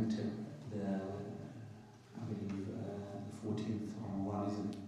entered I believe, the 14th of Ramadan, isn't it?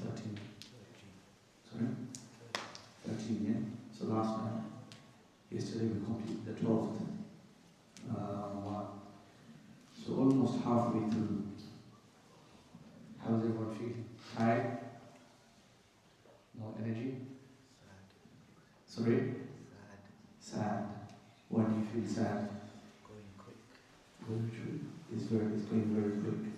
13. Sorry? 13, yeah? So last night, yesterday we completed the 12th Ramadan. So almost halfway through. How's everyone feeling? Tired? No energy? Sad. Sorry? Sad. Sad. Why do you feel sad? Going quick. It's going very quick.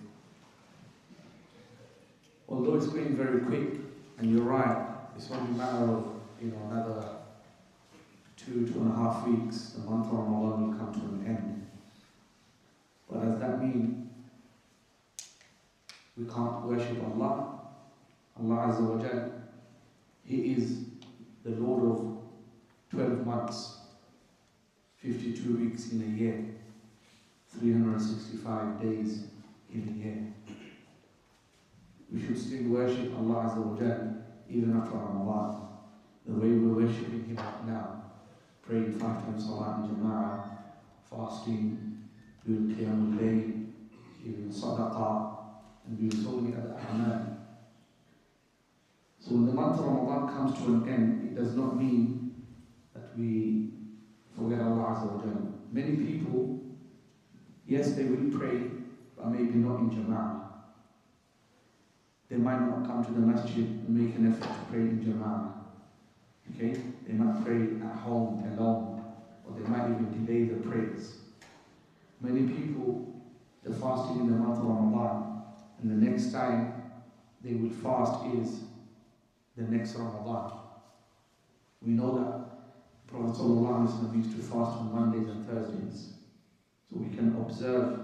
Although it's going very quick, and you're right, it's only a matter of another 2.5 weeks, the month of Ramadan will come to an end. But does that mean we can't worship Allah? Allah Azza wa Jal, He is the Lord of 12 months, 52 weeks in a year, 365 days in a year. We should still worship Allah Azza wa Jal even after Ramadan, the way we're worshipping Him right now, praying 5 times Salah in Jama'ah, fasting, doing Qiyamul, Layl, giving Sadaqah, and doing so many other a'mal. So when the month of Ramadan comes to an end, it does not mean that we forget Allah Azza wa Jal. Many people, yes, they will pray, but maybe not in Jama'ah. They might not come to the masjid and make an effort to pray in Jama'ah. Okay? They might pray at home alone, or they might even delay the prayers. Many people, they're fasting in the month of Ramadan, and the next time they will fast is the next Ramadan. We know that Prophet ﷺ used to fast on Mondays and Thursdays. So we can observe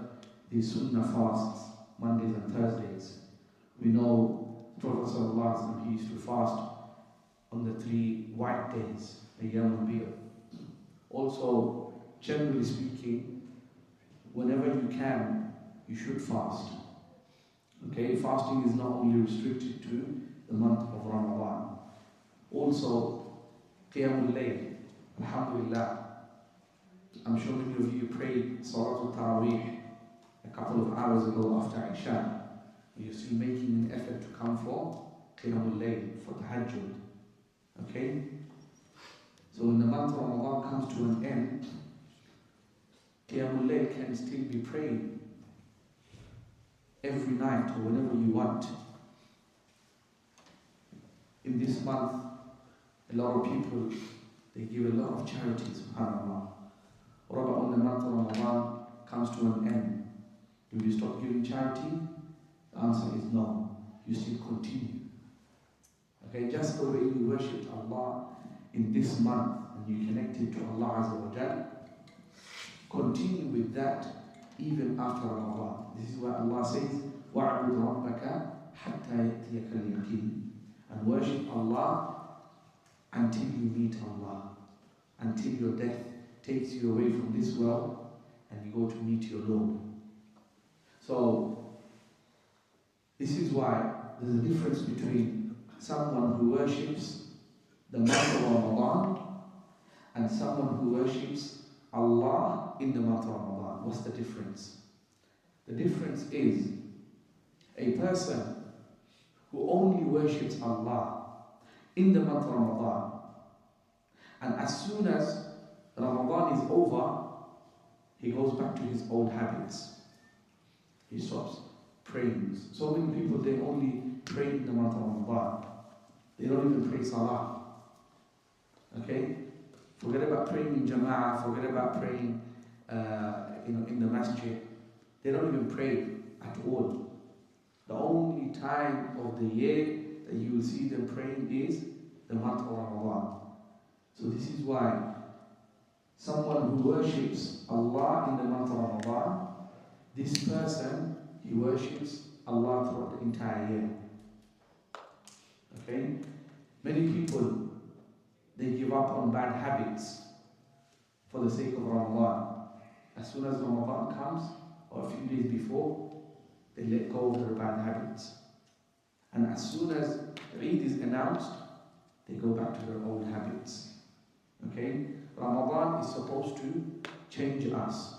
these Sunnah fasts, Mondays and Thursdays. We know Prophet ﷺ, he used to fast on the 3 white days, Qiyamul. Also, generally speaking, whenever you can, you should fast. Okay, fasting is not only restricted to the month of Ramadan. Also, Qiyamul Layl, alhamdulillah. I'm sure many of you prayed Salatul Taraweeh a couple of hours ago after Isha. You're still making an effort to come for Qiyamul Layl, for Tahajjud. Okay? So when the month of Ramadan comes to an end, Qiyamul Layl can still be prayed every night or whenever you want. In this month, a lot of people, they give a lot of charities, subhanAllah. What about when the month of Ramadan comes to an end? Do you stop giving charity? The answer is no. You still continue. Okay, just the way you worship Allah in this month and you connected to Allah Azza wa Jal, continue with that even after Ramadan. This is why Allah says, وَعْبُدْ رَبَّكَ حَتَّى يَأْتِيَكَ الْيَقِينُ, and worship Allah until you meet Allah, until your death takes you away from this world and you go to meet your Lord. So, this is why there's a difference between someone who worships the month of Ramadan and someone who worships Allah in the month of Ramadan. What's the difference? The difference is a person who only worships Allah in the month of Ramadan, and as soon as Ramadan is over, he goes back to his old habits. He stops praying. So many people, they only pray in the month of Ramadan. They don't even pray Salah. Okay? Forget about praying in Jama'ah, forget about praying in the masjid. They don't even pray at all. The only time of the year that you will see them praying is the month of Ramadan. So this is why someone who worships Allah in the month of Ramadan, this person, he worships Allah throughout the entire year. Okay? Many people, they give up on bad habits for the sake of Ramadan. As soon as Ramadan comes, or a few days before, they let go of their bad habits. And as soon as Eid is announced, they go back to their old habits. Okay? Ramadan is supposed to change us.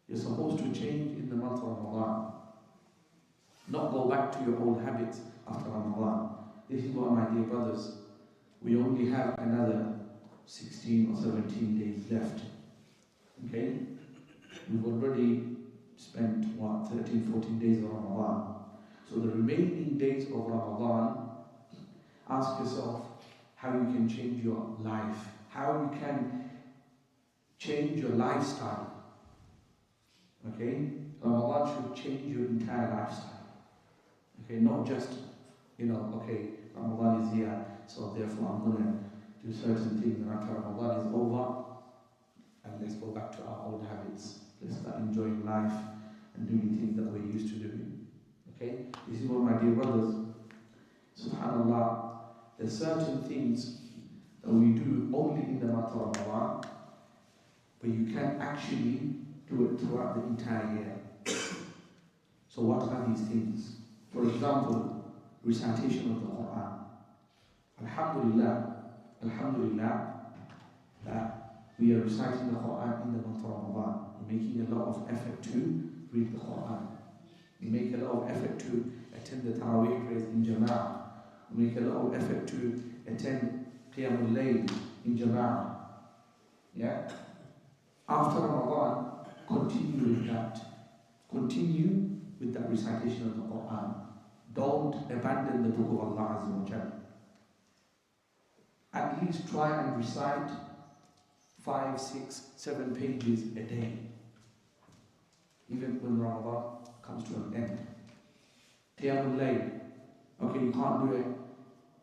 You're supposed to change in the month of Ramadan. Not go back to your old habits after Ramadan. This is why, my dear brothers, we only have another 16 or 17 days left. Okay? We've already spent, 13, 14 days of Ramadan. So the remaining days of Ramadan, ask yourself how you can change your life, how you can change your lifestyle. Okay? Ramadan should change your entire lifestyle. Okay, not just, okay, Ramadan is here, so therefore I'm going to do certain things, and after Ramadan is over, and let's go back to our old habits. Let's start enjoying life and doing things that we're used to doing. Okay? This is what, my dear brothers, subhanAllah, there's certain things that we do only in the month of Ramadan, but you can actually do it throughout the entire year. So what are these things? For example, recitation of the Quran. Alhamdulillah, that we are reciting the Quran in the month of Ramadan. We're making a lot of effort to read the Quran. We make a lot of effort to attend the Taraweeh prayers in Jama'ah. We make a lot of effort to attend Qiyamul Layl in Jama'ah. Yeah? After Ramadan, continue with that. Continue with that recitation of the Quran. Don't abandon the book of Allah Azza wa Jalla. At least try and recite 5, 6, 7 pages a day. Even when Ramadan comes to an end. Qiyamul Layl. Okay, you can't do it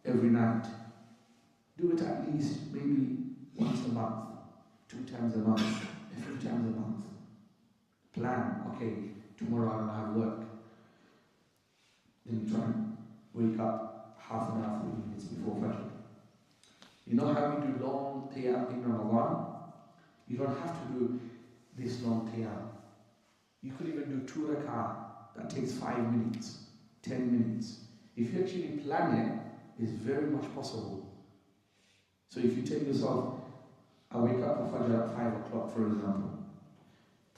every night. Do it at least maybe once a month, 2 times a month, a few times a month. Plan, okay, tomorrow I don't have work. Then you try and wake up half an hour, 40 minutes before Fajr. You know how we do long Qiyam in Ramadan? You don't have to do this long Qiyam. You could even do 2 rak'ah. That takes 5 minutes, 10 minutes. If you actually plan it, it's very much possible. So if you tell yourself, I wake up for Fajr at 5 o'clock, for example.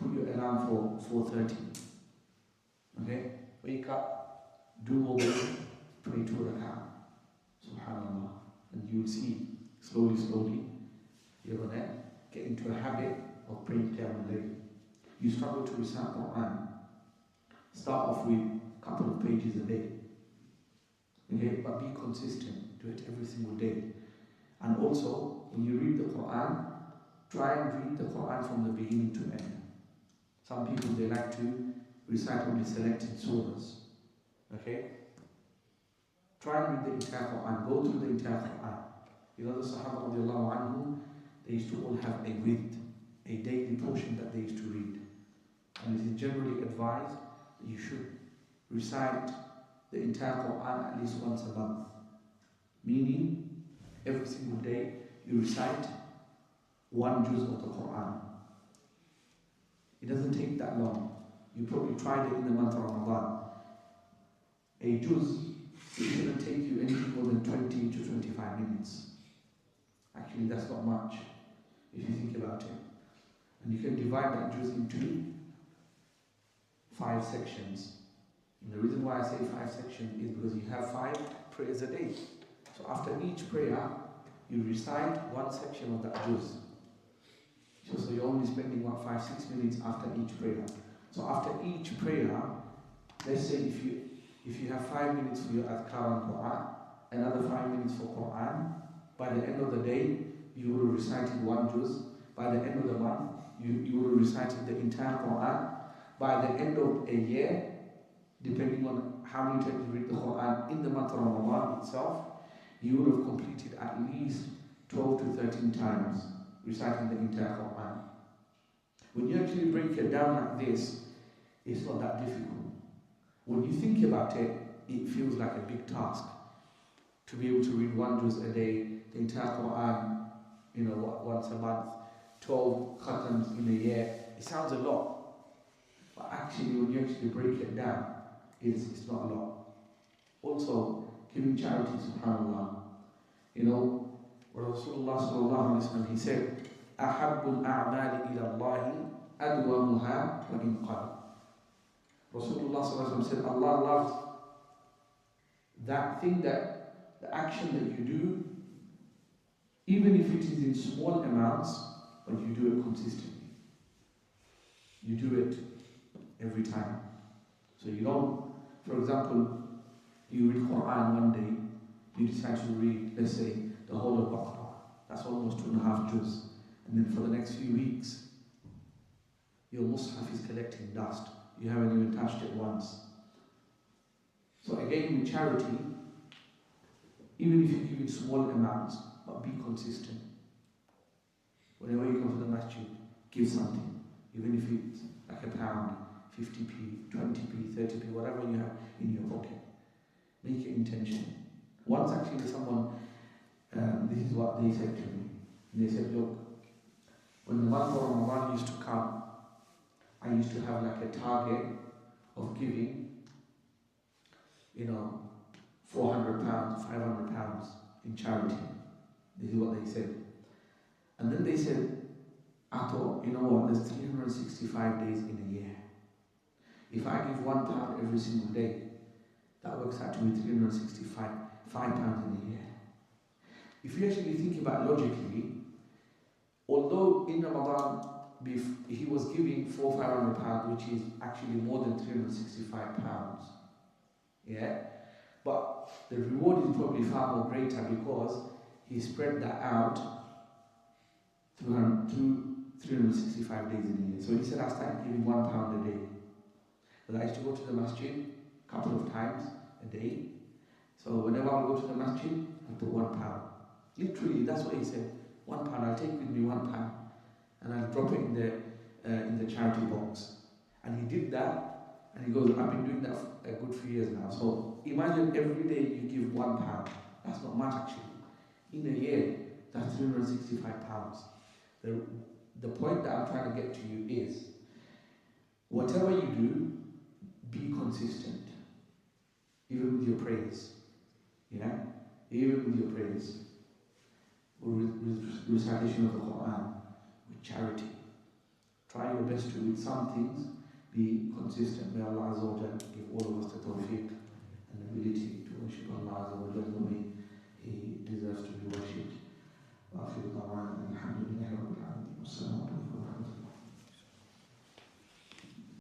Put your alarm for 4:30. Okay? Wake up, do wudu, pray 2 rak'ah. Subhanallah. And you will see, slowly, you're going to get into a habit of praying Qiyamul Layl. You struggle to recite Quran. Start off with a couple of pages a day. Okay? But be consistent. Do it every single day. And also, when you read the Quran, try and read the Quran from the beginning to end. Some people, they like to recite only selected surahs. Okay? Try and read the entire Quran. Go through the entire Quran. You know the Sahaba radiallahu anhu, they used to all have a wird, a daily portion that they used to read. And it is generally advised that you should recite the entire Quran at least once a month. Meaning, every single day you recite 1 juz of the Quran. It doesn't take that long. You probably tried it in the month of Ramadan. A juz, it shouldn't take you anything more than 20 to 25 minutes. Actually, that's not much if you think about it. And you can divide that juz into 5 sections. And the reason why I say 5 sections is because you have 5 prayers a day. So after each prayer, you recite 1 section of that juz. So you're only spending 5, 6 minutes after each prayer. So after each prayer, let's say if you have 5 minutes for your adhkar and Quran, another 5 minutes for Quran, by the end of the day, you will have recited 1 juz. By the end of the month, you will have recited the entire Quran. By the end of a year, depending on how many times you read the Quran in the month of Ramadan itself, you will have completed at least 12 to 13 times reciting the entire Quran. When you actually break it down like this, it's not that difficult. When you think about it, it feels like a big task to be able to read 1 juz a day, the entire Quran, once a month, 12 khatams in a year. It sounds a lot, but actually when you actually break it down, it's not a lot. Also, giving charity, subhanAllah. Rasulullah sallallahu alayhi wa sallam, he said, أَحَبُّ الْأَعْمَالِ إِلَى اللَّهِ أدومها وإن قل. Rasulullah said, Allah loves that thing, that the action that you do, even if it is in small amounts, but you do it consistently. You do it every time. So you don't, for example, you read Quran one day, you decide to read, let's say, the whole of Baqarah. That's almost 2.5 juz. And then for the next few weeks, your mushaf is collecting dust. You haven't even touched it once. So again, with charity, even if you give it small amounts, but be consistent. Whenever you come to the masjid, give something. Even if it's like £1, 50p, 20p, 30p, whatever you have in your pocket. Make it intentional. Once actually someone, this is what they said to me. They said, look, when the month of Ramadan used to come, I used to have like a target of giving, £400, £500 in charity. This is what they said. And then they said, I thought, you know what, there's 365 days in a year. If I give £1 every single day, that works out to be 365 £5 in a year. If you actually think about it logically, although in Ramadan he was giving £400-500, which is actually more than £365, yeah, but the reward is probably far more greater because he spread that out through 365 days in a year. So he said, I started giving £1 a day. But I used to go to the masjid a couple of times a day. So whenever I go to the masjid, I put £1. Literally, that's what he said. £1. I'll take with me £1 and I'll drop it in the charity box. And he did that, and he goes, I've been doing that for a good few years now. So imagine every day you give £1. That's not much actually. In a year, that's £365. The point that I'm trying to get to you is, whatever you do, be consistent. Even with your praise. Yeah? Even with your praise. With recitation of the Quran. With charity. Try your best to, with some things, be consistent. May Allah Azza wa Jalla give all of